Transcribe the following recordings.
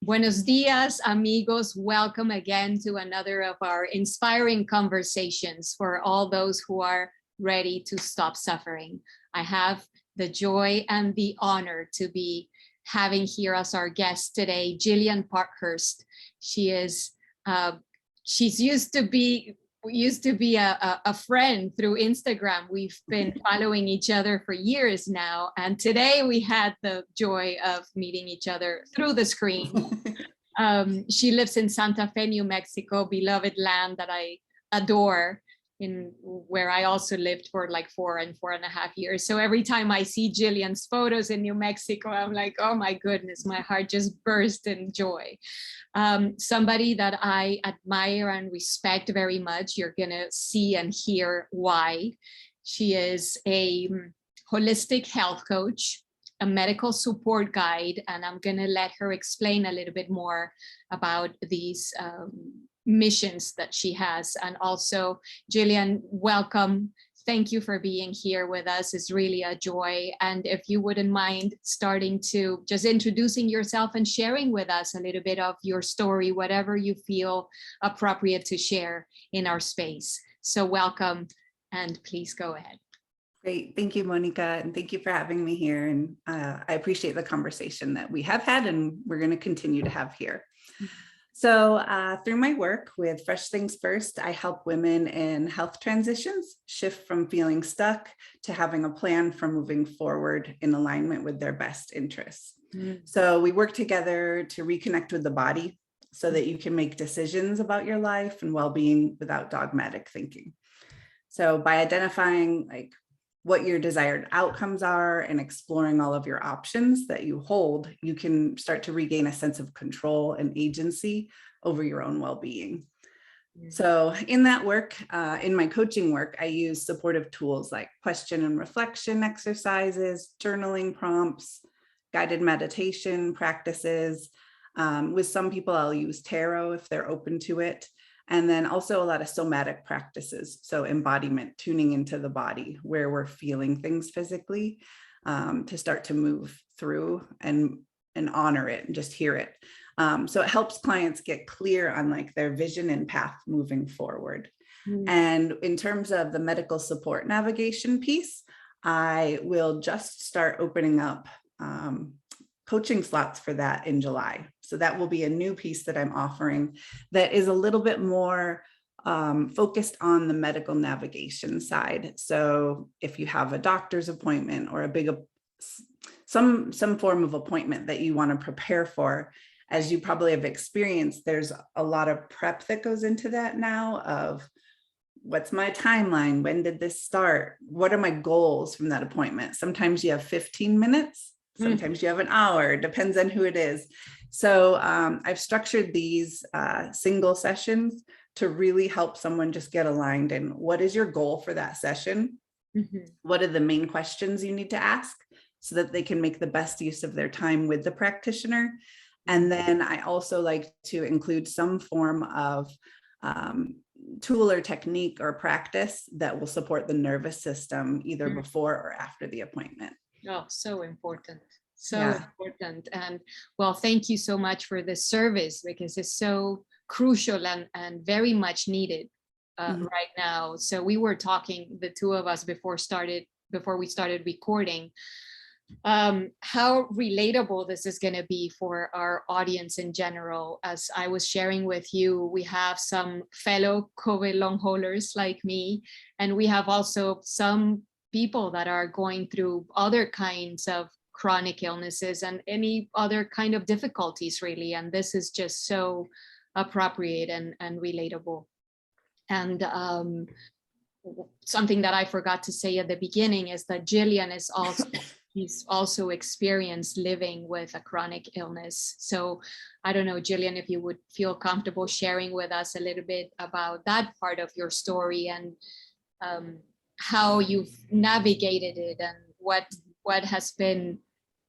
Buenos dias, amigos. Welcome again to another of our inspiring conversations for all those who are ready to stop suffering. I have the joy and the honor to be having here as our guest today, Jillian Parkhurst. She's used to be a friend through Instagram. We've been following each other for years now, and today we had the joy of meeting each other through the screen. She lives in Santa Fe, New Mexico, beloved land that I adore, where I also lived for like 4.5 years. So every time I see Jillian's photos in New Mexico, I'm like, oh my goodness, my heart just burst in joy. Somebody that I admire and respect very much. You're gonna see and hear why. She is a holistic health coach, a medical support guide, and I'm gonna let her explain a little bit more about these missions that she has. And also, Jillian, welcome. Thank you for being here with us. It's really a joy. And if you wouldn't mind starting to just introducing yourself and sharing with us a little bit of your story, whatever you feel appropriate to share in our space. So welcome, and please go ahead. Great. Thank you, Monica. And thank you for having me here. And I appreciate the conversation that we have had and we're going to continue to have here. So through my work with Fresh Things First, I help women in health transitions shift from feeling stuck to having a plan for moving forward in alignment with their best interests. So we work together to reconnect with the body so that you can make decisions about your life and well-being without dogmatic thinking. So by identifying what your desired outcomes are and exploring all of your options that you hold, you can start to regain a sense of control and agency over your own well-being. So in that work, in my coaching work, I use supportive tools like question and reflection exercises, journaling prompts, guided meditation practices. With some people, I'll use tarot if they're open to it. And then also a lot of somatic practices. So embodiment, tuning into the body where we're feeling things physically to start to move through and honor it and just hear it. So it helps clients get clear on their vision and path moving forward. And in terms of the medical support navigation piece, I will just start opening up coaching slots for that in July. So that will be a new piece that I'm offering that is a little bit more focused on the medical navigation side. So if you have a doctor's appointment or some form of appointment that you want to prepare for, as you probably have experienced, there's a lot of prep that goes into that now of what's my timeline? When did this start? What are my goals from that appointment? Sometimes you have 15 minutes. Sometimes you have an hour, depends on who it is. So I've structured these single sessions to really help someone just get aligned in what is your goal for that session? What are the main questions you need to ask so that they can make the best use of their time with the practitioner? And then I also like to include some form of tool or technique or practice that will support the nervous system either before or after the appointment. Oh, so important. So important. And well, thank you so much for this service because it's so crucial and very much needed right now. So we were talking, the two of us, before we started recording, how relatable this is going to be for our audience in general. As I was sharing with you, we have some fellow COVID long haulers like me, and we have also some people that are going through other kinds of chronic illnesses and any other kind of difficulties, really. And this is just so appropriate and relatable. And something that I forgot to say at the beginning is that Jillian is also, she's also experienced living with a chronic illness. So I don't know, Jillian, if you would feel comfortable sharing with us a little bit about that part of your story and how you've navigated it and what has been,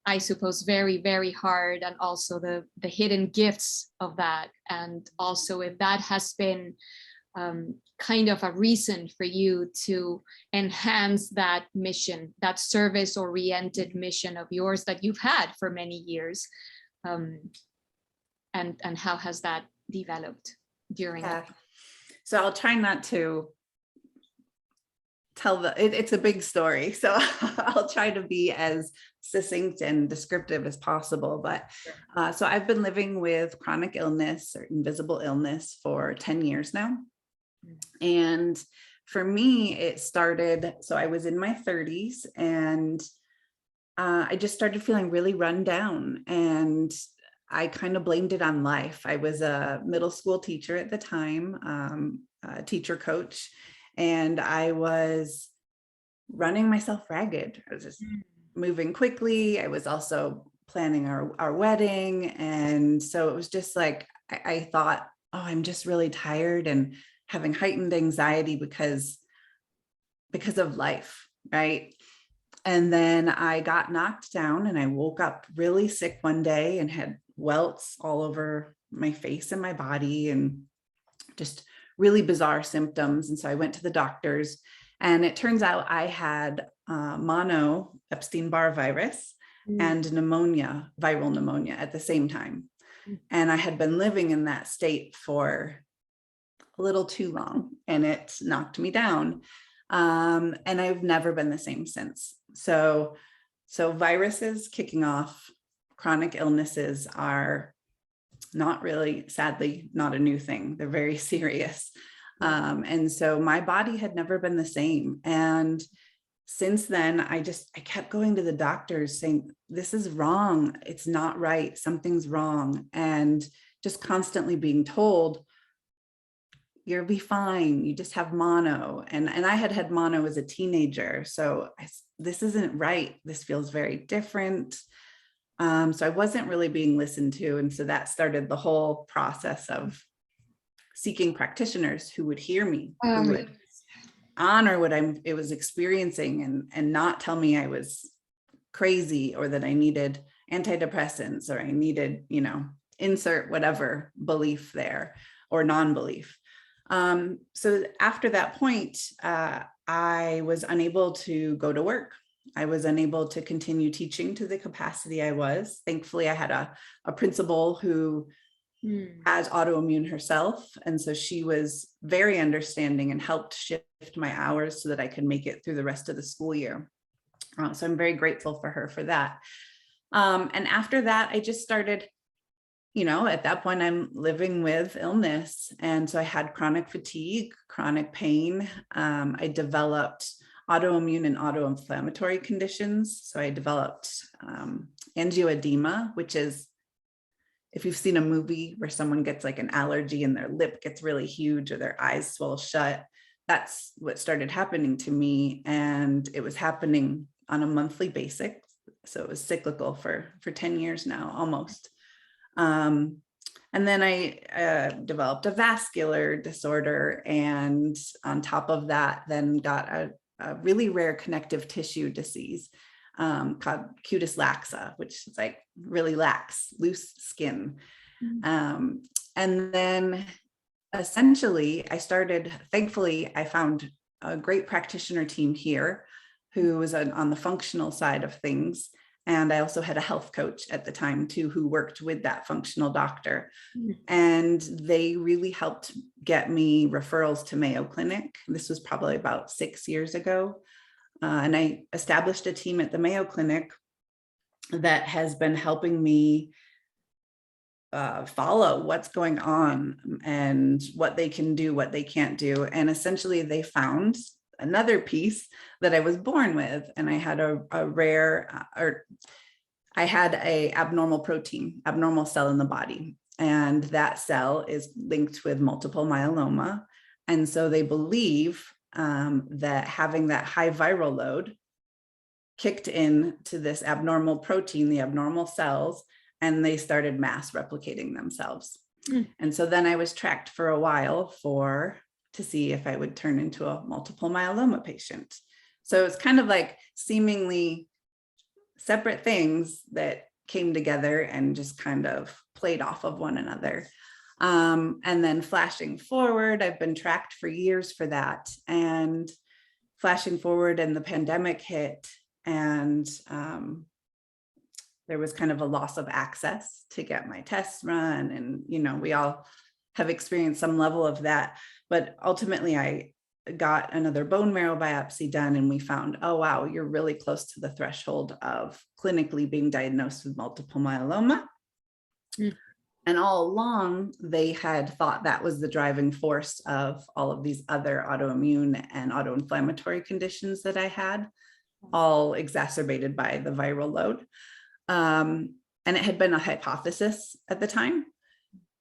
I suppose, very, very hard, and also the hidden gifts of that. And also if that has been kind of a reason for you to enhance that mission, that service-oriented mission of yours that you've had for many years. and how has that developed during that? So I'll try not to tell it's a big story. So I'll try to be as succinct and descriptive as possible. But so I've been living with chronic illness or invisible illness for 10 years now. And for me, it started, so I was in my 30s and I just started feeling really run down, and I kind of blamed it on life. I was a middle school teacher at the time, a teacher coach, and I was running myself ragged. I was just moving quickly. I was also planning our wedding. And so it was just like, I thought, oh, I'm just really tired and having heightened anxiety because of life, right? And then I got knocked down and I woke up really sick one day and had welts all over my face and my body and just really bizarre symptoms. And so I went to the doctors, and it turns out I had mono Epstein-Barr virus and pneumonia, viral pneumonia at the same time. And I had been living in that state for a little too long, and it knocked me down. And I've never been the same since. So viruses kicking off, chronic illnesses are not really, sadly, not a new thing. They're very serious. And so my body had never been the same. And since then, I kept going to the doctors saying, this is wrong. It's not right. Something's wrong. And just constantly being told, you'll be fine. You just have mono. And I had mono as a teenager. So this isn't right. This feels very different. So I wasn't really being listened to. And so that started the whole process of seeking practitioners who would hear me, who would honor what I was experiencing and not tell me I was crazy or that I needed antidepressants or I needed, insert whatever belief there or non-belief. So after that point, I was unable to go to work. I was unable to continue teaching to the capacity I was. Thankfully, I had a principal who has autoimmune herself. And so she was very understanding and helped shift my hours so that I could make it through the rest of the school year. So I'm very grateful for her for that. And after that, I just started, at that point, I'm living with illness. And so I had chronic fatigue, chronic pain. I developed autoimmune and autoinflammatory conditions. So I developed angioedema, which is, if you've seen a movie where someone gets like an allergy and their lip gets really huge or their eyes swell shut, that's what started happening to me. And it was happening on a monthly basis. So it was cyclical for 10 years now, almost. And then I developed a vascular disorder. And on top of that, then got a really rare connective tissue disease called cutis laxa, which is like really lax, loose skin. And then essentially thankfully, I found a great practitioner team here who was on the functional side of things. And I also had a health coach at the time too, who worked with that functional doctor. And they really helped get me referrals to Mayo Clinic. This was probably about 6 years ago. And I established a team at the Mayo Clinic that has been helping me follow what's going on and what they can do, what they can't do. And essentially they found another piece that I was born with. And I had I had a abnormal cell in the body. And that cell is linked with multiple myeloma. And so they believe that having that high viral load kicked in to this abnormal protein, the abnormal cells, and they started mass replicating themselves. And so then I was tracked for a while to see if I would turn into a multiple myeloma patient. So it's kind of like seemingly separate things that came together and just kind of played off of one another. And then flashing forward, I've been tracked for years for that. And flashing forward and the pandemic hit, and there was kind of a loss of access to get my tests run. And, we all have experienced some level of that. But ultimately, I got another bone marrow biopsy done, and we found, oh, wow, you're really close to the threshold of clinically being diagnosed with multiple myeloma. Mm. And all along, they had thought that was the driving force of all of these other autoimmune and autoinflammatory conditions that I had, all exacerbated by the viral load. And it had been a hypothesis at the time.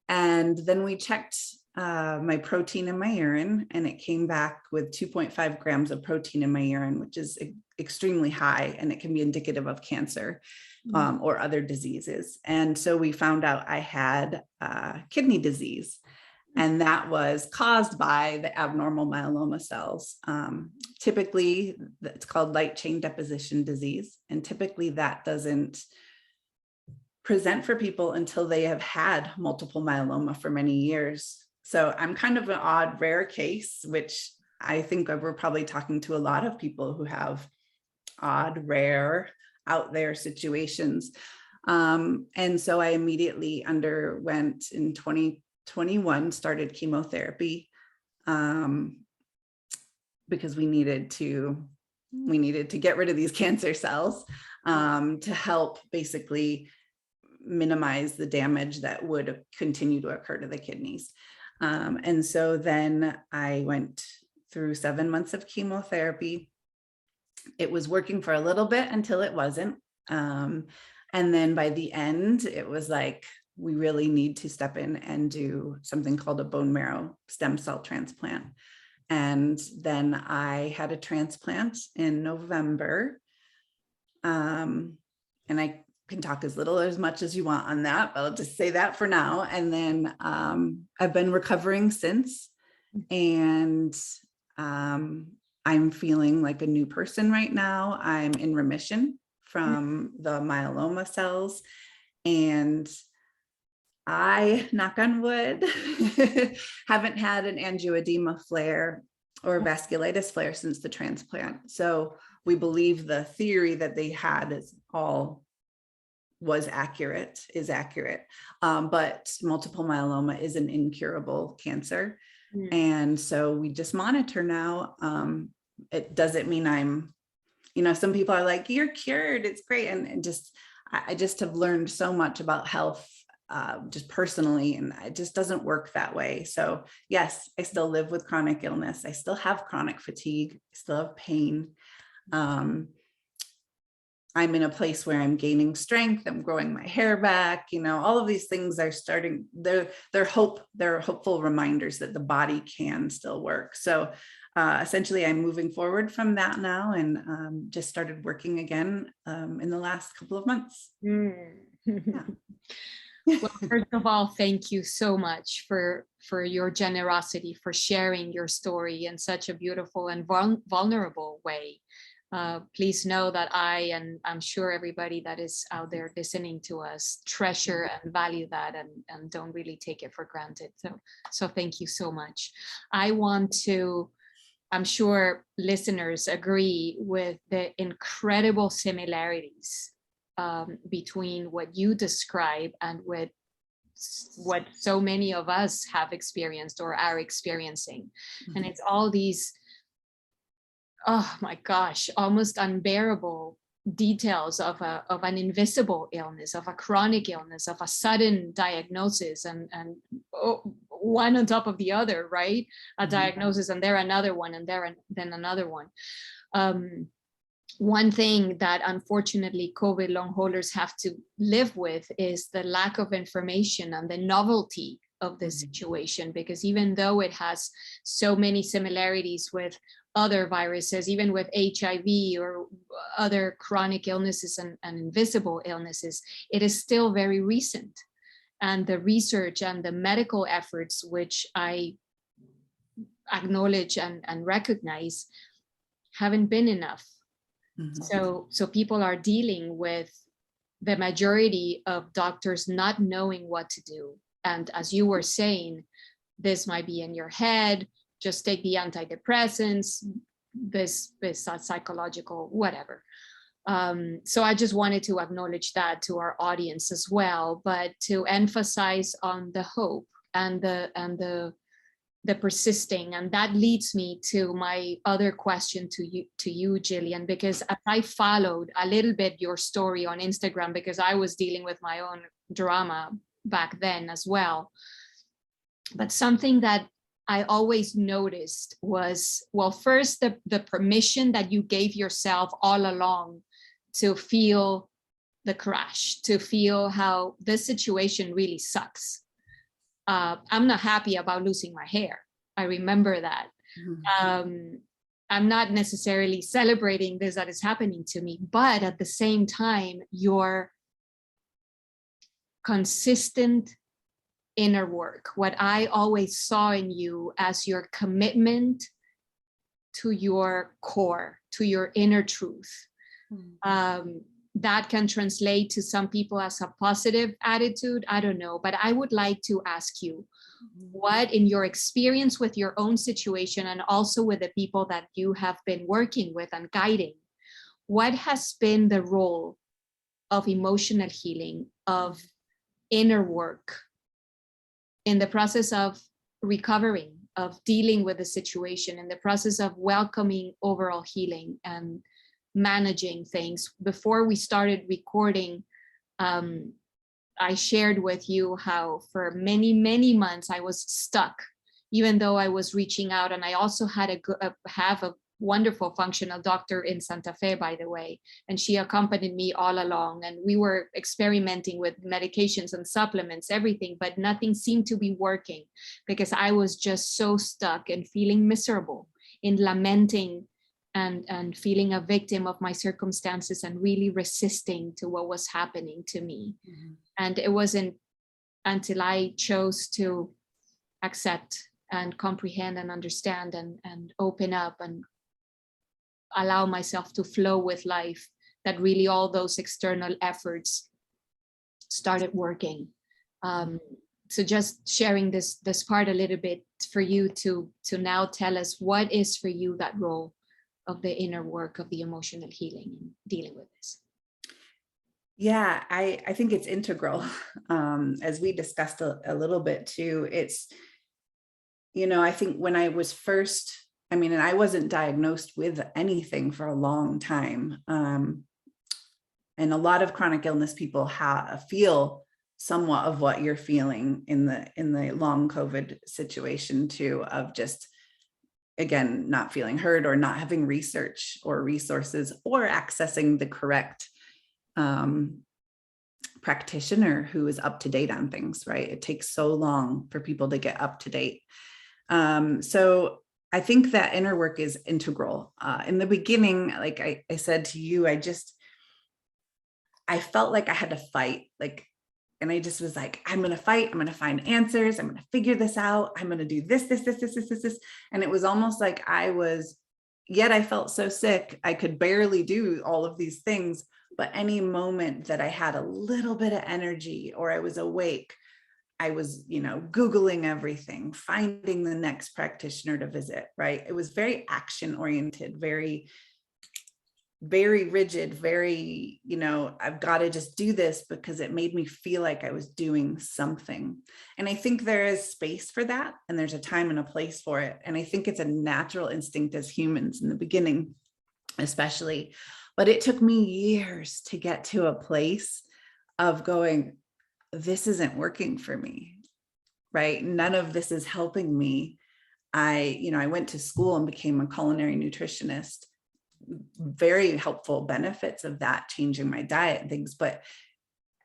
And then we checked my protein in my urine, and it came back with 2.5 grams of protein in my urine, which is extremely high, and it can be indicative of cancer or other diseases. And so we found out I had kidney disease, and that was caused by the abnormal myeloma cells. Typically, it's called light chain deposition disease, and typically that doesn't present for people until they have had multiple myeloma for many years. So I'm kind of an odd, rare case, which I think we're probably talking to a lot of people who have odd, rare, out there situations. And so I immediately underwent in 2021, started chemotherapy because we needed to get rid of these cancer cells to help basically minimize the damage that would continue to occur to the kidneys. And so then I went through 7 months of chemotherapy. It was working for a little bit until it wasn't. And then by the end, it was like, we really need to step in and do something called a bone marrow stem cell transplant. And then I had a transplant in November. And I can talk as little or as much as you want on that, but I'll just say that for now. And then I've been recovering since, and I'm feeling like a new person right now. I'm in remission from the myeloma cells, and I, knock on wood, haven't had an angioedema flare or vasculitis flare since the transplant. So we believe the theory that they had is accurate, but multiple myeloma is an incurable cancer. And so we just monitor now. It doesn't mean I'm, some people are like, you're cured, it's great. And I just have learned so much about health just personally, and it just doesn't work that way. So yes, I still live with chronic illness. I still have chronic fatigue, I still have pain. I'm in a place where I'm gaining strength, I'm growing my hair back, all of these things are starting, they're hopeful reminders that the body can still work. So essentially I'm moving forward from that now, and just started working again in the last couple of months. Yeah. Well, first of all, thank you so much for your generosity, for sharing your story in such a beautiful and vulnerable way. Please know that I, and I'm sure everybody that is out there listening to us, treasure and value that, and don't really take it for granted. So thank you so much. I'm sure listeners agree with the incredible similarities between what you describe and with what so many of us have experienced or are experiencing. Mm-hmm. And it's all these, oh my gosh, almost unbearable details of an invisible illness, of a chronic illness, of a sudden diagnosis, and one on top of the other, right? A diagnosis, and there another one, and then another one. One thing that unfortunately COVID long haulers have to live with is the lack of information and the novelty of the situation, because even though it has so many similarities with other viruses, even with HIV or other chronic illnesses and invisible illnesses, it is still very recent. And the research and the medical efforts, which I acknowledge and recognize, haven't been enough. Mm-hmm. So people are dealing with the majority of doctors not knowing what to do. And as you were saying, this might be in your head, just take the antidepressants, this psychological, whatever. So I just wanted to acknowledge that to our audience as well, but to emphasize on the hope and the persisting. And that leads me to my other question to you, Jillian, because as I followed a little bit your story on Instagram, because I was dealing with my own drama back then as well. But something that I always noticed was, well, first, the permission that you gave yourself all along to feel the crash, to feel how this situation really sucks. I'm not happy about losing my hair. I remember that. I'm not necessarily celebrating this that is happening to me, but at the same time, your consistent inner work, what I always saw in you as your commitment to your core, to your inner truth. That can translate to some people as a positive attitude. I don't know, but I would like to ask you, what in your experience with your own situation and also with the people that you have been working with and guiding, what has been the role of emotional healing, of inner work in the process of recovering, of dealing with the situation, in the process of welcoming overall healing and managing things? Before we started recording, I shared with you how for many, many months I was stuck, even though I was reaching out. And I also had have a wonderful functional doctor in Santa Fe, by the way, and she accompanied me all along. And we were experimenting with medications and supplements, everything, but nothing seemed to be working because I was just so stuck and feeling miserable, in lamenting and feeling a victim of my circumstances and really resisting to what was happening to me. And it wasn't until I chose to accept and comprehend and understand and open up and allow myself to flow with life that really all those external efforts started working. So just sharing this part a little bit for you to now tell us what is for you that role of the inner work of the emotional healing and dealing with this. Yeah, I think it's integral. As we discussed a little bit too, it's, I think when I was first, and I wasn't diagnosed with anything for a long time. And a lot of chronic illness people feel somewhat of what you're feeling in the long COVID situation too, of just, again, not feeling heard or not having research or resources or accessing the correct practitioner who is up to date on things, right? It takes so long for people to get up to date. So I think that inner work is integral. In the beginning, like I said to you, I felt like I had to fight, and I just was like, I'm going to fight. I'm going to find answers. I'm going to figure this out. I'm going to do this. And it was almost like yet I felt so sick. I could barely do all of these things, but any moment that I had a little bit of energy or I was awake, I was, Googling everything, finding the next practitioner to visit, right? It was very action oriented, very, very rigid, very, I've got to just do this because it made me feel like I was doing something. And I think there is space for that. And there's a time and a place for it. And I think it's a natural instinct as humans in the beginning, especially, but it took me years to get to a place of going, this isn't working for me, right? None of this is helping me. I went to school and became a culinary nutritionist. Very helpful benefits of that, changing my diet and things, but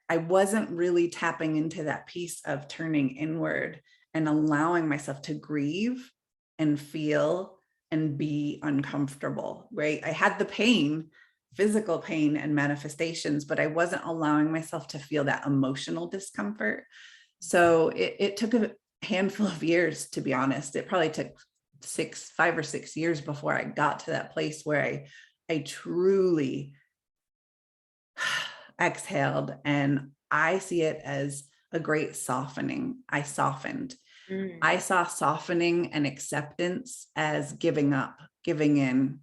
I wasn't really tapping into that piece of turning inward and allowing myself to grieve and feel and be uncomfortable, right? I had the pain, physical pain and manifestations, but I wasn't allowing myself to feel that emotional discomfort. So it took a handful of years, to be honest. It probably took 5 or 6 years before I got to that place where I truly exhaled, and I see it as a great softening. I softened. I saw softening and acceptance as giving up, giving in,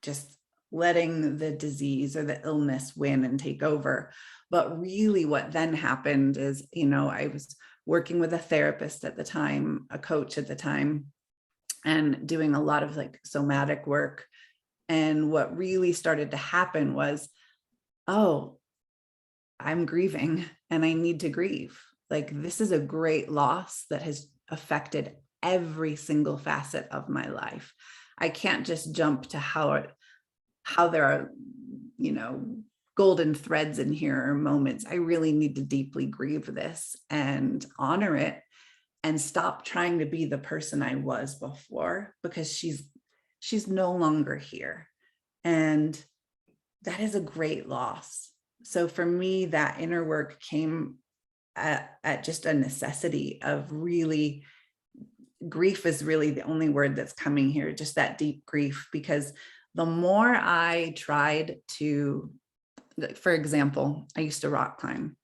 just letting the disease or the illness win and take over. But really what then happened is, I was working with a therapist at the time, a coach at the time, and doing a lot of like somatic work. And what really started to happen was, oh, I'm grieving and I need to grieve. Like, this is a great loss that has affected every single facet of my life. I can't just jump to how there are, golden threads in here or moments. I really need to deeply grieve this and honor it and stop trying to be the person I was before, because she's no longer here. And that is a great loss. So for me, that inner work came at just a necessity of really, grief is really the only word that's coming here, just that deep grief. Because the more I tried to, for example, I used to rock climb,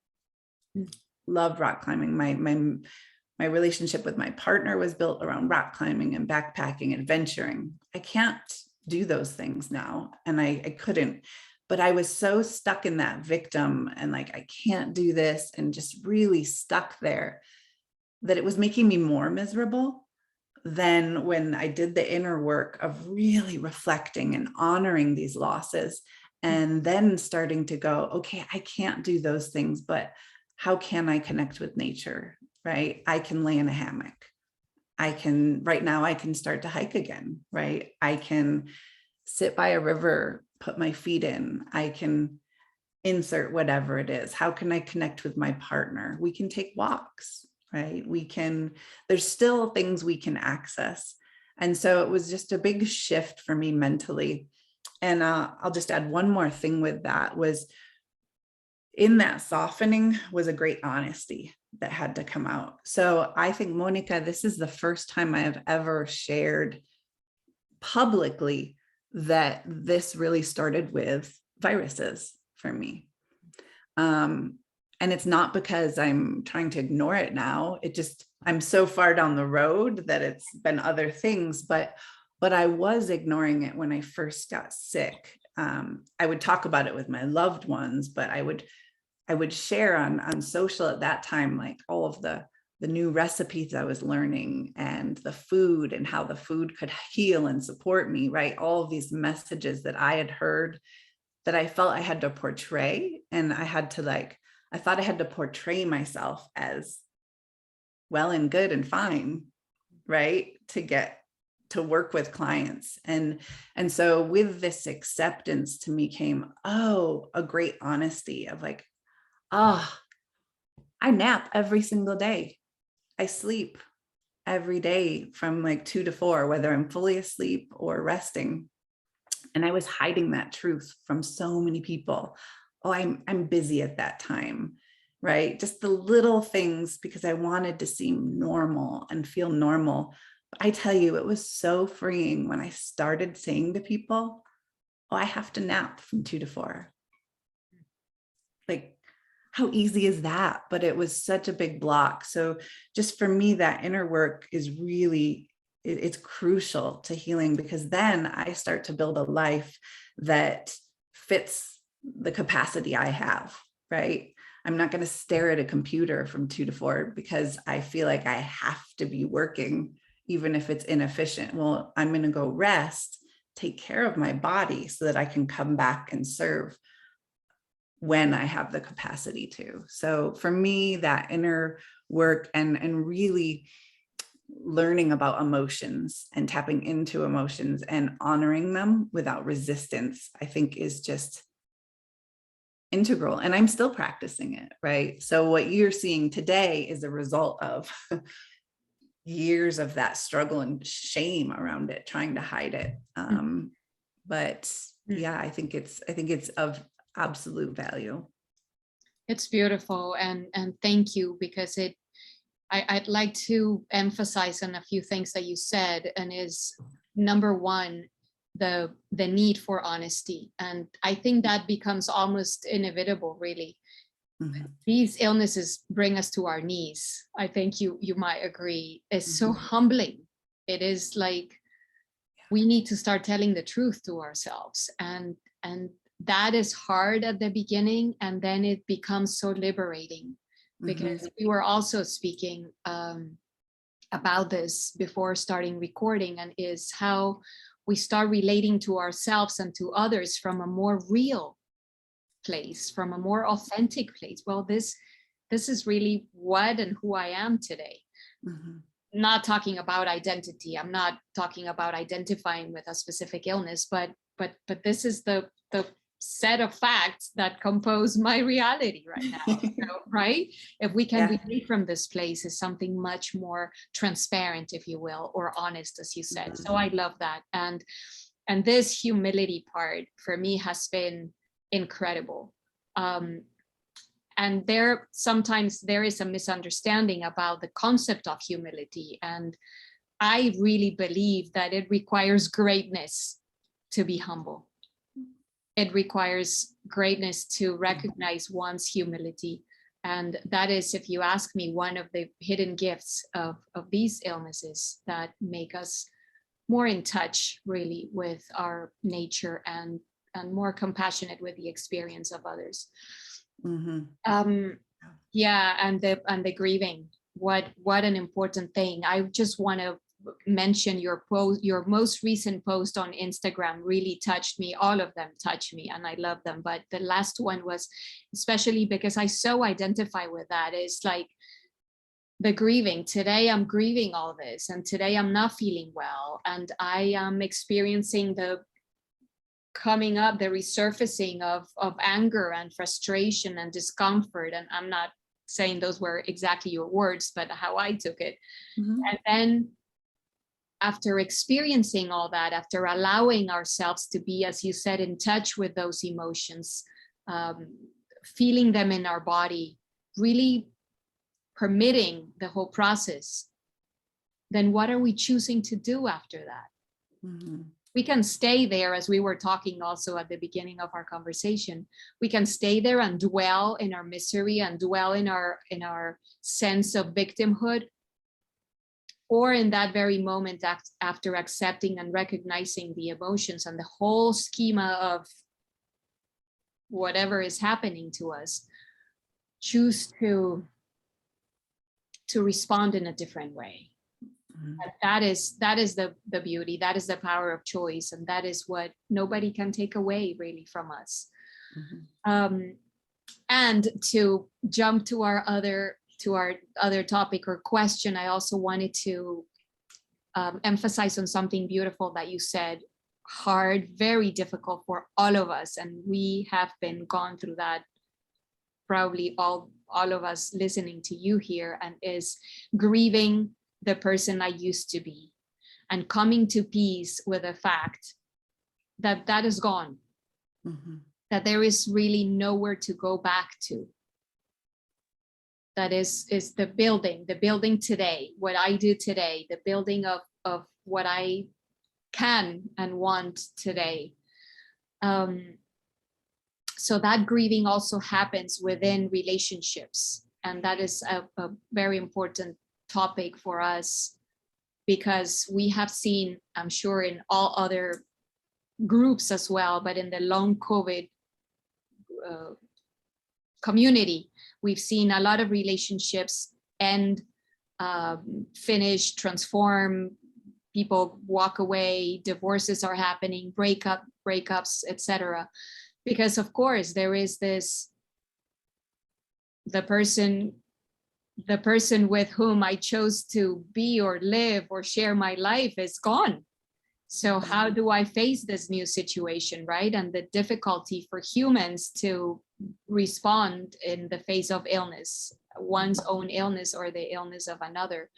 loved rock climbing. My relationship with my partner was built around rock climbing and backpacking, adventuring. I can't do those things now. And I couldn't, but I was so stuck in that victim and like, I can't do this, and just really stuck there, that it was making me more miserable than when I did the inner work of really reflecting and honoring these losses, and then starting to go, okay, I can't do those things, but how can I connect with nature, right? I can lay in a hammock. Right now I can start to hike again, right? I can sit by a river, put my feet in, I can insert whatever it is. How can I connect with my partner? We can take walks, right? There's still things we can access. And so it was just a big shift for me mentally. And I'll just add one more thing with that, was in that softening was a great honesty that had to come out. So I think, Monica, this is the first time I have ever shared publicly that this really started with viruses for me. And it's not because I'm trying to ignore it now. I'm so far down the road that it's been other things, but I was ignoring it when I first got sick. I would talk about it with my loved ones, but I would share on social at that time, like all of the new recipes I was learning, and the food, and how the food could heal and support me, right? All of these messages that I had heard that I felt I had to portray. And I thought I had to portray myself as well and good and fine, right? To get to work with clients. And so with this acceptance, to me came, a great honesty of like, I nap every single day. I sleep every day from like 2 to 4, whether I'm fully asleep or resting. And I was hiding that truth from so many people. I'm busy at that time, right? Just the little things, because I wanted to seem normal and feel normal. But I tell you, it was so freeing when I started saying to people, I have to nap from 2 to 4. Like, how easy is that? But it was such a big block. So just for me, that inner work is really, it's crucial to healing, because then I start to build a life that fits the capacity I have, right? I'm not going to stare at a computer from 2 to 4 because I feel like I have to be working, even if it's inefficient. Well, I'm going to go rest, take care of my body so that I can come back and serve when I have the capacity to. So for me, that inner work and really learning about emotions and tapping into emotions and honoring them without resistance, I think is just integral. And I'm still practicing it, right? So what you're seeing today is a result of years of that struggle and shame around it, trying to hide it. But yeah, I think it's of absolute value. It's beautiful, and thank you, because I'd like to emphasize on a few things that you said, and is number one, the need for honesty. And I think that becomes almost inevitable, really. Mm-hmm. These illnesses bring us to our knees. I think you might agree. It's so humbling. It is like, we need to start telling the truth to ourselves. And that is hard at the beginning, and then it becomes so liberating, because we were also speaking about this before starting recording, and is how we start relating to ourselves and to others from a more real place, from a more authentic place. Well, this is really what and who I am today. Not talking about identity. I'm not talking about identifying with a specific illness, but this is the set of facts that compose my reality right now. So, right? If we can relate from this place, is something much more transparent, if you will, or honest, as you said. So I love that. And this humility part for me has been incredible. And sometimes there is a misunderstanding about the concept of humility. And I really believe that it requires greatness to be humble. It requires greatness to recognize one's humility. And that is, if you ask me, one of the hidden gifts of these illnesses that make us more in touch really with our nature, and more compassionate with the experience of others. Yeah, and the grieving, what an important thing. I just want to mention your most recent post on Instagram really touched me. All of them touched me, and I love them, but the last one was especially because I so identify with that. It's like the grieving. Today I'm grieving all this, and today I'm not feeling well, and I am experiencing the coming up, the resurfacing of anger and frustration and discomfort. And I'm not saying those were exactly your words, but how I took it. And then after experiencing all that, after allowing ourselves to be, as you said, in touch with those emotions, feeling them in our body, really permitting the whole process, then what are we choosing to do after that? We can stay there, as we were talking also at the beginning of our conversation. We can stay there and dwell in our misery and dwell in our sense of victimhood, or in that very moment, after accepting and recognizing the emotions and the whole schema of whatever is happening to us, choose to respond in a different way. That is the beauty. That is the power of choice, and that is what nobody can take away really from us. And to jump to our other topic or question, I also wanted to emphasize on something beautiful that you said. Hard, very difficult for all of us, and we have been gone through that. Probably all of us listening to you here, and is grieving the person I used to be, and coming to peace with the fact that that is gone, that there is really nowhere to go back to. That is the building today, what I do today, the building of what I can and want today. So that grieving also happens within relationships, and that is a very important topic for us, because we have seen, I'm sure in all other groups as well, but in the long COVID community, we've seen a lot of relationships end, finish, transform, people walk away, divorces are happening, breakups, etc. Because of course there is this, the person with whom I chose to be or live or share my life is gone. So how do I face this new situation, right? And the difficulty for humans to respond in the face of illness, one's own illness or the illness of another.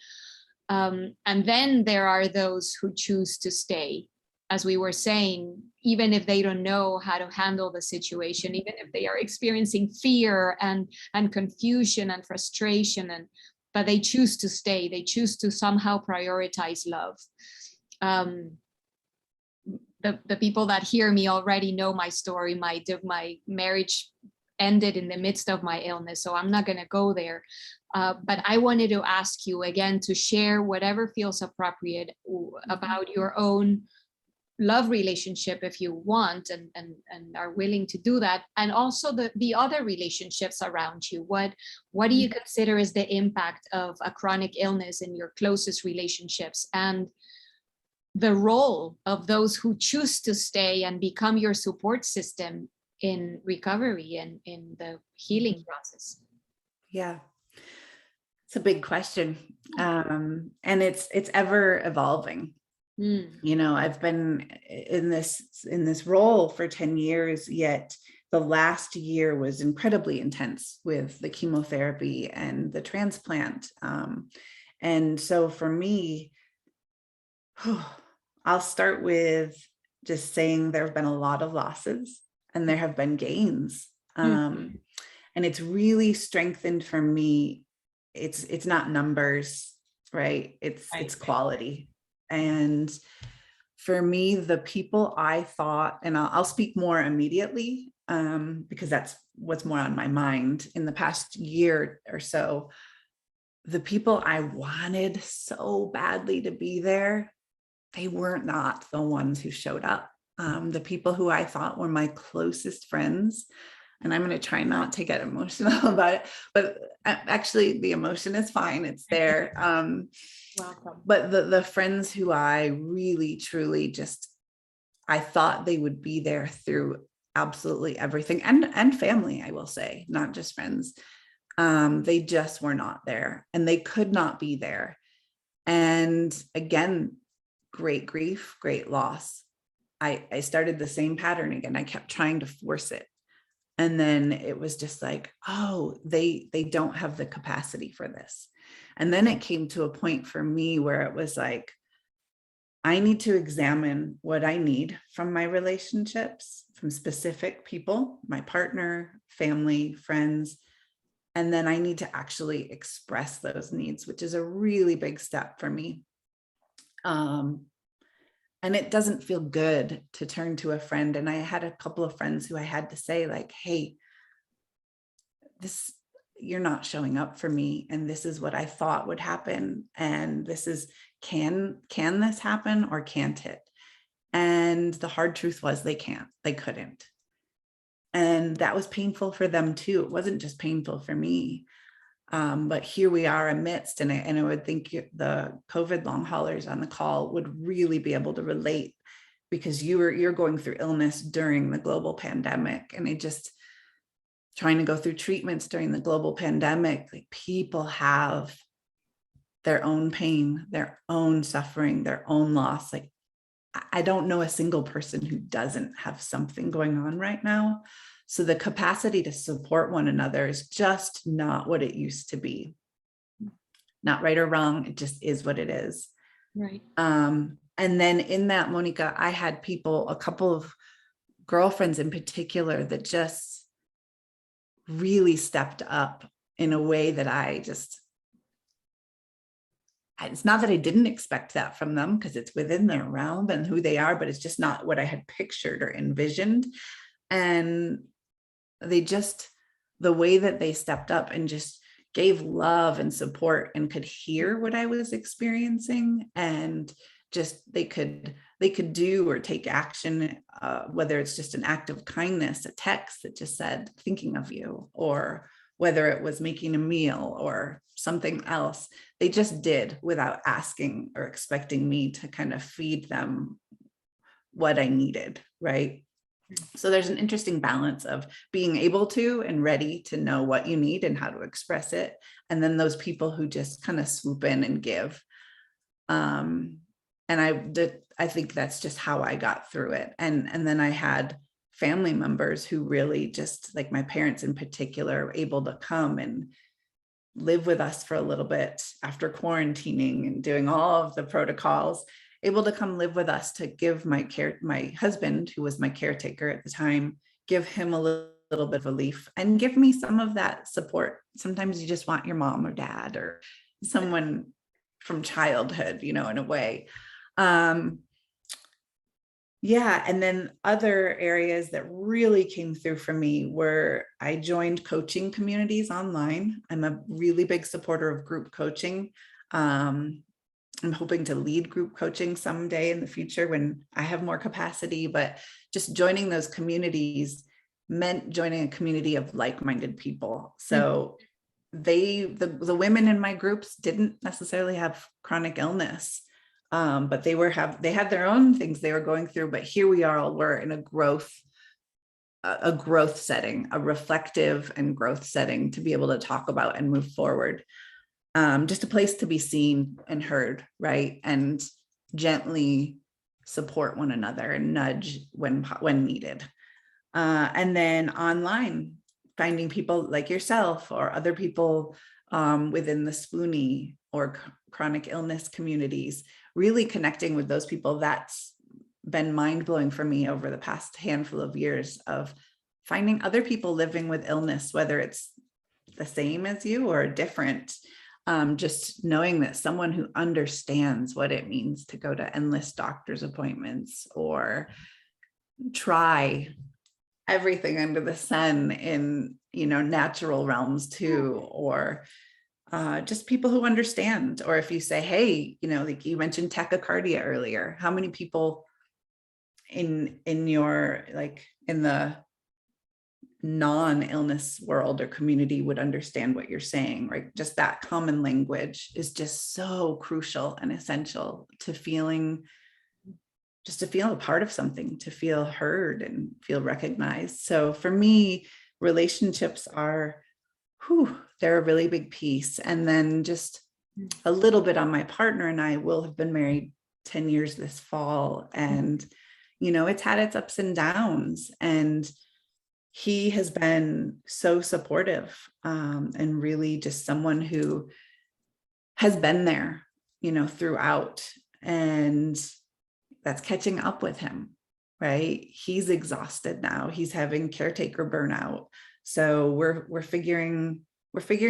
And then there are those who choose to stay, as we were saying, even if they don't know how to handle the situation, even if they are experiencing fear and confusion and frustration, but they choose to stay, they choose to somehow prioritize love. The people that hear me already know my story. My marriage ended in the midst of my illness, so I'm not going to go there. But I wanted to ask you again to share whatever feels appropriate about your own love relationship if you want and are willing to do that, and also the other relationships around you. What do you consider is the impact of a chronic illness in your closest relationships, and the role of those who choose to stay and become your support system in recovery and in the healing process? Yeah, it's a big question. And it's ever evolving. You know, I've been in this role for 10 years, yet the last year was incredibly intense with the chemotherapy and the transplant. And so for me, I'll start with just saying there have been a lot of losses and there have been gains. And it's really strengthened for me. It's not numbers, right? It's quality. And for me, the people I thought, and I'll speak more immediately because that's what's more on my mind in the past year or so, the people I wanted so badly to be there, they were not the ones who showed up. The people who I thought were my closest friends, and I'm going to try not to get emotional about it, but actually the emotion is fine. It's there. Welcome. But the friends who I really, truly just, I thought they would be there through absolutely everything, and family, I will say, not just friends. They just were not there, and they could not be there. And again, great grief, great loss. I started the same pattern again. I kept trying to force it. And then it was just like, oh, they don't have the capacity for this. And then it came to a point for me where it was like, I need to examine what I need from my relationships, from specific people, my partner, family, friends. And then I need to actually express those needs, which is a really big step for me. And it doesn't feel good to turn to a friend. And I had a couple of friends who I had to say, like, hey, you're not showing up for me. And this is what I thought would happen. And this is, can this happen or can't it? And the hard truth was they couldn't. And that was painful for them too. It wasn't just painful for me. But here we are amidst, and I would think the COVID long haulers on the call would really be able to relate, because you're going through illness during the global pandemic, and it just trying to go through treatments during the global pandemic. Like, people have their own pain, their own suffering, their own loss. Like, I don't know a single person who doesn't have something going on right now. So the capacity to support one another is just not what it used to be. Not right or wrong. It just is what it is. Right. And then in that, Monica, I had people, a couple of girlfriends in particular, that just really stepped up in a way that it's not that I didn't expect that from them, because it's within their realm and who they are, but it's just not what I had pictured or envisioned. And the way that they stepped up and just gave love and support and could hear what I was experiencing, and just they could do or take action, whether it's just an act of kindness, a text that just said, thinking of you, or whether it was making a meal or something else. They just did without asking or expecting me to kind of feed them what I needed, right? So there's an interesting balance of being able to and ready to know what you need and how to express it. And then those people who just kind of swoop in and give. And I think that's just how I got through it. And then I had family members who really, just like my parents in particular, were able to come and live with us for a little bit after quarantining and doing all of the protocols, able to come live with us to give my husband, who was my caretaker at the time, give him a little bit of relief and give me some of that support. Sometimes you just want your mom or dad or someone from childhood, in a way. Yeah. And then other areas that really came through for me were I joined coaching communities online. I'm a really big supporter of group coaching. I'm hoping to lead group coaching someday in the future when I have more capacity, but just joining those communities meant joining a community of like-minded people. So the women in my groups didn't necessarily have chronic illness, but they had their own things they were going through. But here we are, we're in a growth setting, a reflective and growth setting to be able to talk about and move forward. Just a place to be seen and heard, right? And gently support one another and nudge when needed. And then online, finding people like yourself or other people within the SPOONY or chronic illness communities, really connecting with those people. That's been mind-blowing for me over the past handful of years, of finding other people living with illness, whether it's the same as you or different. Just knowing that someone who understands what it means to go to endless doctor's appointments or try everything under the sun in, natural realms too, or just people who understand. Or if you say, hey, like you mentioned tachycardia earlier, how many people in your, like in the non-illness world or community would understand what you're saying, right? Just that common language is just so crucial and essential to feel a part of something, to feel heard and feel recognized. So for me, relationships are, they're a really big piece. And then just a little bit on my partner and I will have been married 10 years this fall. And, it's had its ups and downs. And he has been so supportive, and really just someone who has been there, throughout, and that's catching up with him, right? He's exhausted now. He's having caretaker burnout. So we're figuring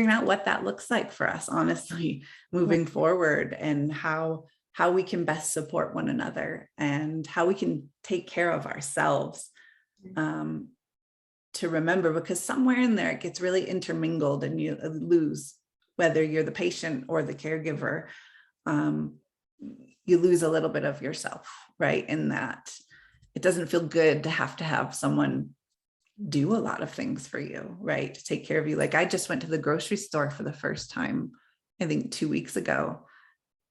out what that looks like for us, honestly, moving forward, and how we can best support one another and how we can take care of ourselves. To remember, because somewhere in there it gets really intermingled and you lose, whether you're the patient or the caregiver, you lose a little bit of yourself, right? In that it doesn't feel good to have someone do a lot of things for you, right? To take care of you. Like I just went to the grocery store for the first time, I think 2 weeks ago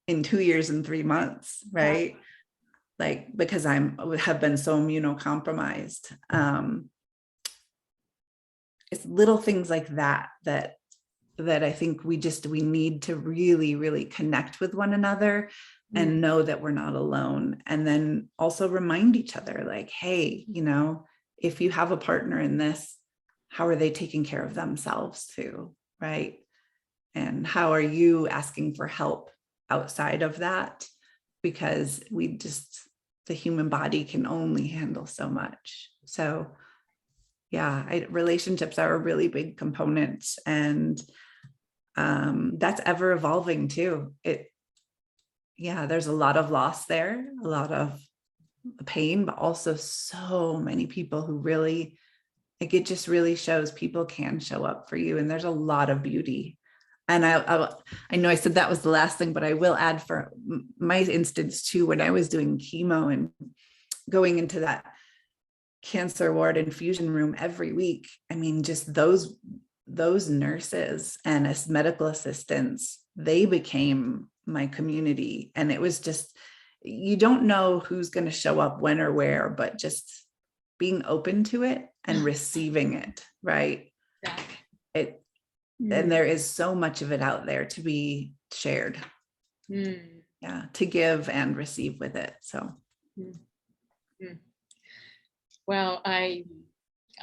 in 2 years and 3 months, right? Like, because have been so immunocompromised. It's little things like that I think we need to really, really connect with one another and know that we're not alone. And then also remind each other, like, hey, if you have a partner in this, how are they taking care of themselves too, right? And how are you asking for help outside of that? Because the human body can only handle so much. So yeah, relationships are a really big component, and that's ever evolving too. There's a lot of loss there, a lot of pain, but also so many people who really, like, it just really shows people can show up for you, and there's a lot of beauty. And I know I said that was the last thing, but I will add for my instance too, when I was doing chemo and going into that cancer ward infusion room every week. I mean, just those nurses and as medical assistants, they became my community. And it was just, you don't know who's going to show up when or where, but just being open to it and receiving it, right? And there is so much of it out there to be shared. To give and receive with it. So well, I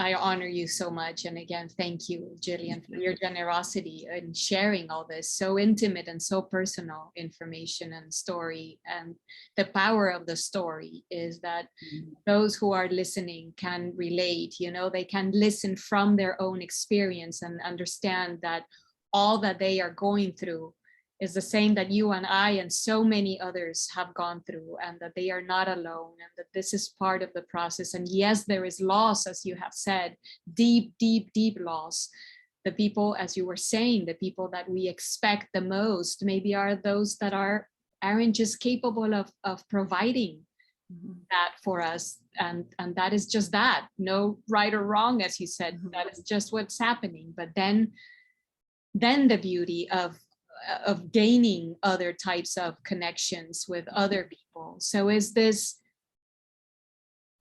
honor you so much. And again, thank you, Jillian, for your generosity in sharing all this so intimate and so personal information and story. And the power of the story is that those who are listening can relate, they can listen from their own experience and understand that all that they are going through is the same that you and I and so many others have gone through, and that they are not alone, and that this is part of the process. And yes, there is loss, as you have said, deep, deep, deep loss. The people, as you were saying, the people that we expect the most maybe are those that are aren't just capable of providing Mhm. that for us. And that is just that. No right or wrong, as you said, Mhm. that is just what's happening. But then the beauty of gaining other types of connections with other people. So is this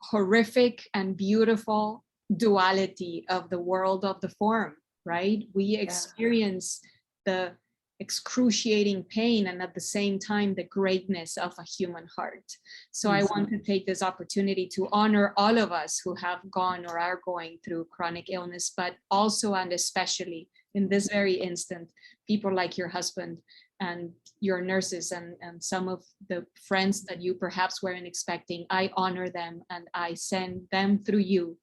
horrific and beautiful duality of the world of the form, right? We experience the excruciating pain and at the same time the greatness of a human heart. So I want to take this opportunity to honor all of us who have gone or are going through chronic illness, but also and especially in this very instant, people like your husband and your nurses and some of the friends that you perhaps weren't expecting. I honor them and I send them through you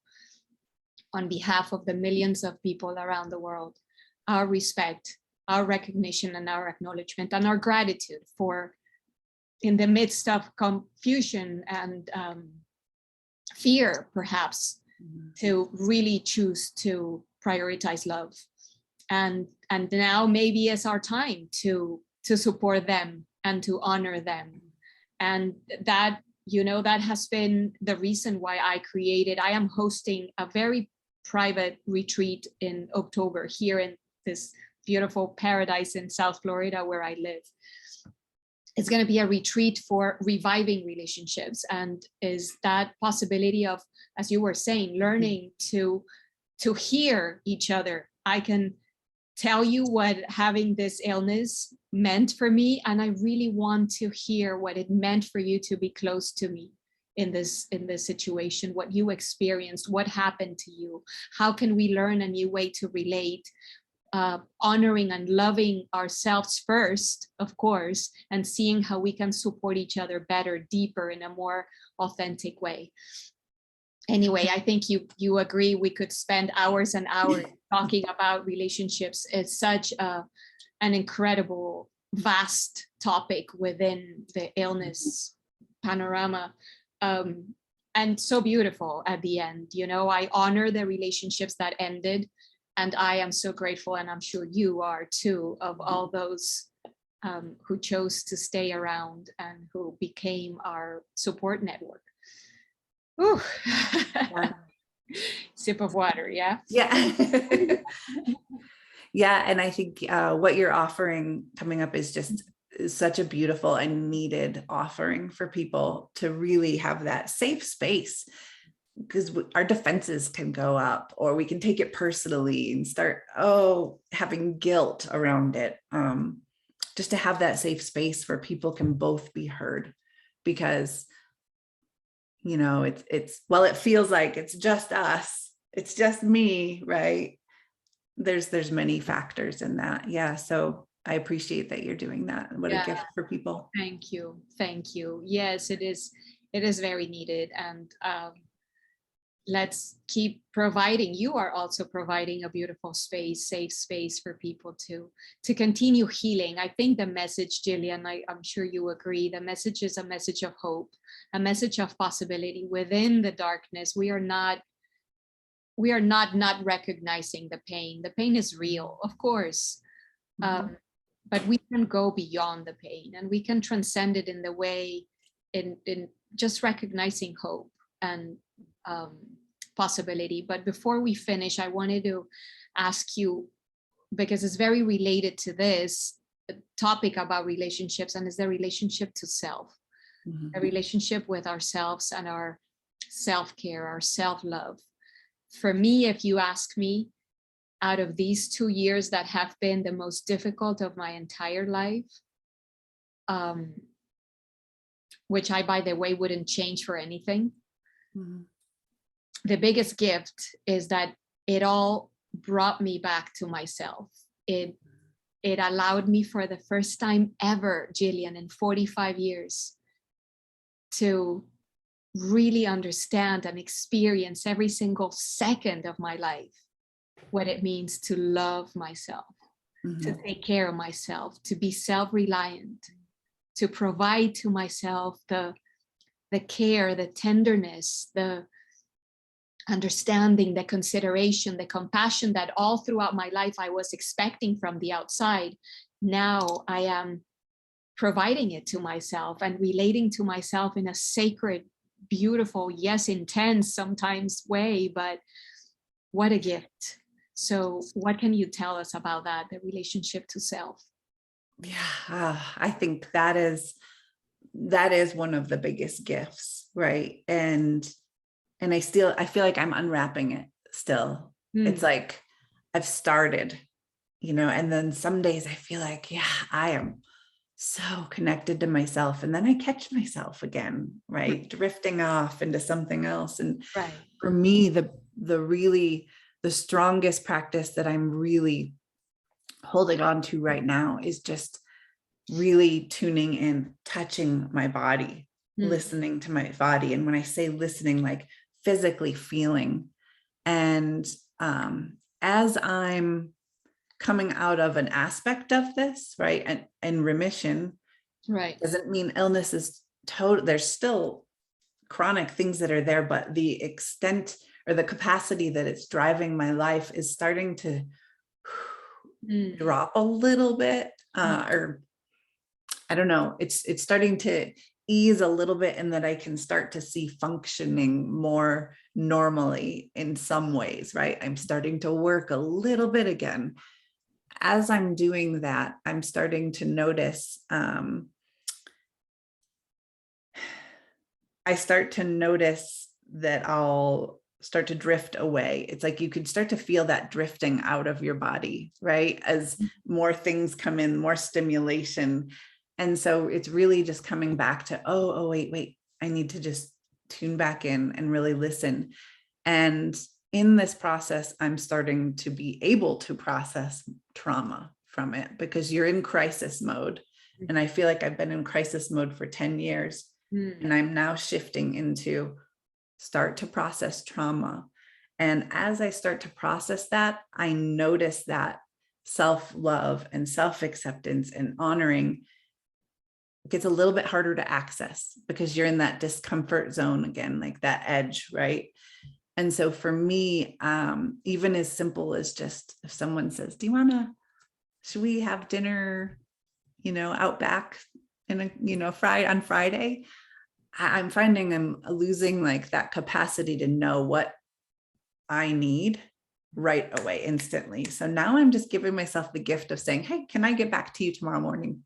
on behalf of the millions of people around the world, our respect, our recognition and our acknowledgement and our gratitude for, in the midst of confusion and fear, perhaps, to really choose to prioritize love. And now maybe it's our time to support them and to honor them. And that, you know, that has been the reason why I am hosting a very private retreat in October here in this beautiful paradise in South Florida where I live. It's going to be a retreat for reviving relationships, and is that possibility of, as you were saying, learning to hear each other. I can tell you what having this illness meant for me, and I really want to hear what it meant for you to be close to me in this situation, what you experienced, what happened to you. How can we learn a new way to relate, honoring and loving ourselves first, of course, and seeing how we can support each other better, deeper, in a more authentic way. Anyway, I think you agree we could spend hours and hours talking about relationships. It's such an incredible, vast topic within the illness panorama, and so beautiful at the end. You know, I honor the relationships that ended, and I am so grateful, and I'm sure you are too, of all those who chose to stay around and who became our support network. Ooh. Yeah. Sip of water, yeah? Yeah. Yeah, and I think what you're offering coming up is just such a beautiful and needed offering for people to really have that safe space, because our defenses can go up, or we can take it personally and start having guilt around it. Just to have that safe space where people can both be heard, because you know, it feels like it's just us, it's just me, right? There's many factors in that. Yeah. So I appreciate that you're doing that. What a gift for people. Thank you. Thank you. Yes, it is very needed. And let's keep providing. You are also providing a beautiful space, safe space for people to continue healing. I think the message, Jillian, I'm sure you agree, the message is a message of hope, a message of possibility within the darkness. We are not recognizing the pain. The pain is real, of course, but we can go beyond the pain, and we can transcend it in the way, in just recognizing hope and possibility. But before we finish, I wanted to ask you, because it's very related to this topic about relationships, and is the relationship to self, a relationship with ourselves and our self-care, our self-love. For me, if you ask me, out of these 2 years that have been the most difficult of my entire life, which I, by the way, wouldn't change for anything. The biggest gift is that it all brought me back to myself. It allowed me, for the first time ever, Jillian, in 45 years, to really understand and experience every single second of my life what it means to love myself, to take care of myself, to be self-reliant, to provide to myself the care, the tenderness, the understanding, the consideration, the compassion that all throughout my life I was expecting from the outside. Now I am providing it to myself and relating to myself in a sacred, beautiful, yes, intense sometimes way, but what a gift. So what can you tell us about that, the relationship to self? Yeah, I think that is one of the biggest gifts, right? And I feel like I'm unwrapping it still. It's like I've started, and then some days I feel like, yeah, I am so connected to myself. And then I catch myself again, right? Drifting off into something else. And Right. for me, the strongest practice that I'm really holding on to right now is just really tuning in, touching my body, listening to my body. And when I say listening, like physically feeling. And as I'm coming out of an aspect of this, right, and remission, right, doesn't mean illness is total. There's still chronic things that are there, but the extent or the capacity that it's driving my life is starting to drop a little bit, or I don't know, it's starting to ease a little bit, and that I can start to see functioning more normally in some ways, right? I'm starting to work a little bit again. As I'm doing that, I'm starting to notice, I start to notice that I'll start to drift away. It's like you could start to feel that drifting out of your body, right? As more things come in, more stimulation. And so it's really just coming back to, wait, I need to just tune back in and really listen. And in this process, I'm starting to be able to process trauma from it, because you're in crisis mode. And I feel like I've been in crisis mode for 10 years. And I'm now shifting into start to process trauma. And as I start to process that, I notice that self-love and self-acceptance and honoring gets a little bit harder to access, because you're in that discomfort zone again, like that edge, right? And so for me, even as simple as just if someone says, should we have dinner, out back in a on Friday? I'm finding I'm losing like that capacity to know what I need right away, instantly. So now I'm just giving myself the gift of saying, hey, can I get back to you tomorrow morning?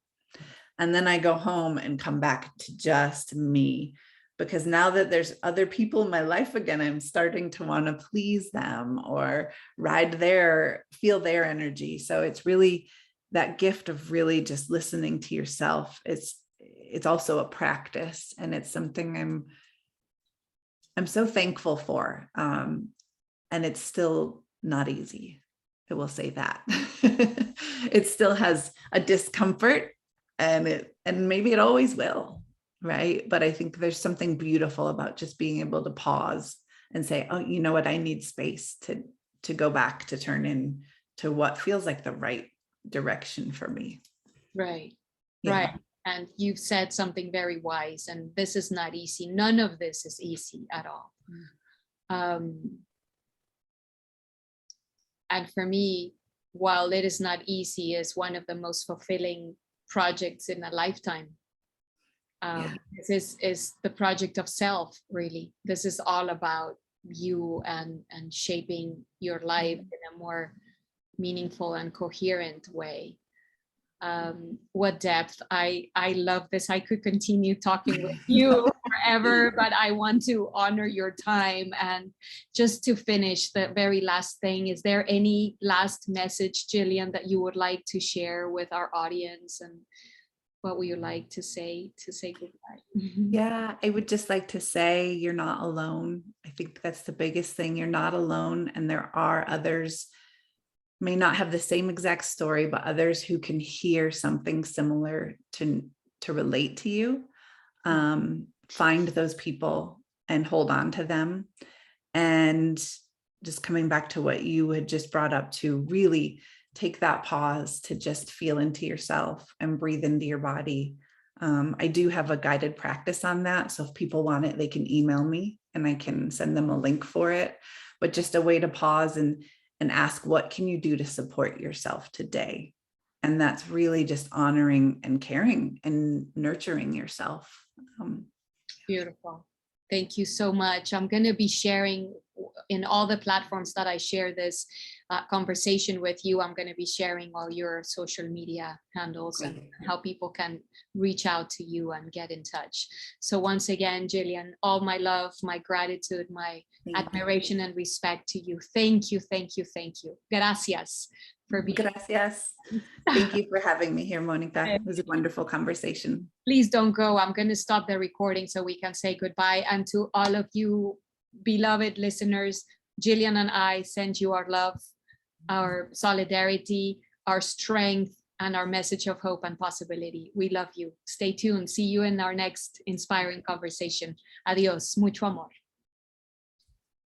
And then I go home and come back to just me, because now that there's other people in my life again, I'm starting to want to please them or feel their energy. So it's really that gift of really just listening to yourself. It's also a practice, and it's something I'm so thankful for. And it's still not easy. I will say that. It still has a discomfort, and maybe it always will, right? But I think there's something beautiful about just being able to pause and say, oh, you know what? I need space to go back, to turn in to what feels like the right direction for me. Right. Yeah. Right. And you've said something very wise, and this is not easy. None of this is easy at all. And for me, while it is not easy, is one of the most fulfilling projects in a lifetime. This is the project of self, really. This is all about you and shaping your life in a more meaningful and coherent way. What depth. I love this. I could continue talking with you forever, but I want to honor your time. And just to finish, the very last thing, is there any last message, Jillian, that you would like to share with our audience? And what would you like to say goodbye? Yeah, I would just like to say you're not alone. I think that's the biggest thing. You're not alone. And there are others, may not have the same exact story, but others who can hear something similar to relate to you. Find those people and hold on to them. And just coming back to what you had just brought up, to really take that pause to just feel into yourself and breathe into your body. I do have a guided practice on that. So if people want it, they can email me and I can send them a link for it. But just a way to pause and ask, what can you do to support yourself today? And that's really just honoring and caring and nurturing yourself. Beautiful. Thank you so much. I'm going to be sharing in all the platforms that I share this conversation with you. I'm going to be sharing all your social media handles and how people can reach out to you and get in touch. So once again, Jillian, all my love, my gratitude, my admiration and respect to you. Thank you, thank you, thank you. Gracias for being. Gracias. Thank you for having me here, Monica. It was a wonderful conversation. Please don't go. I'm going to stop the recording so we can say goodbye. And to all of you beloved listeners, Jillian and I send you our love, our solidarity, our strength, and our message of hope and possibility. We love you. Stay tuned. See you in our next inspiring conversation. Adios. Mucho amor.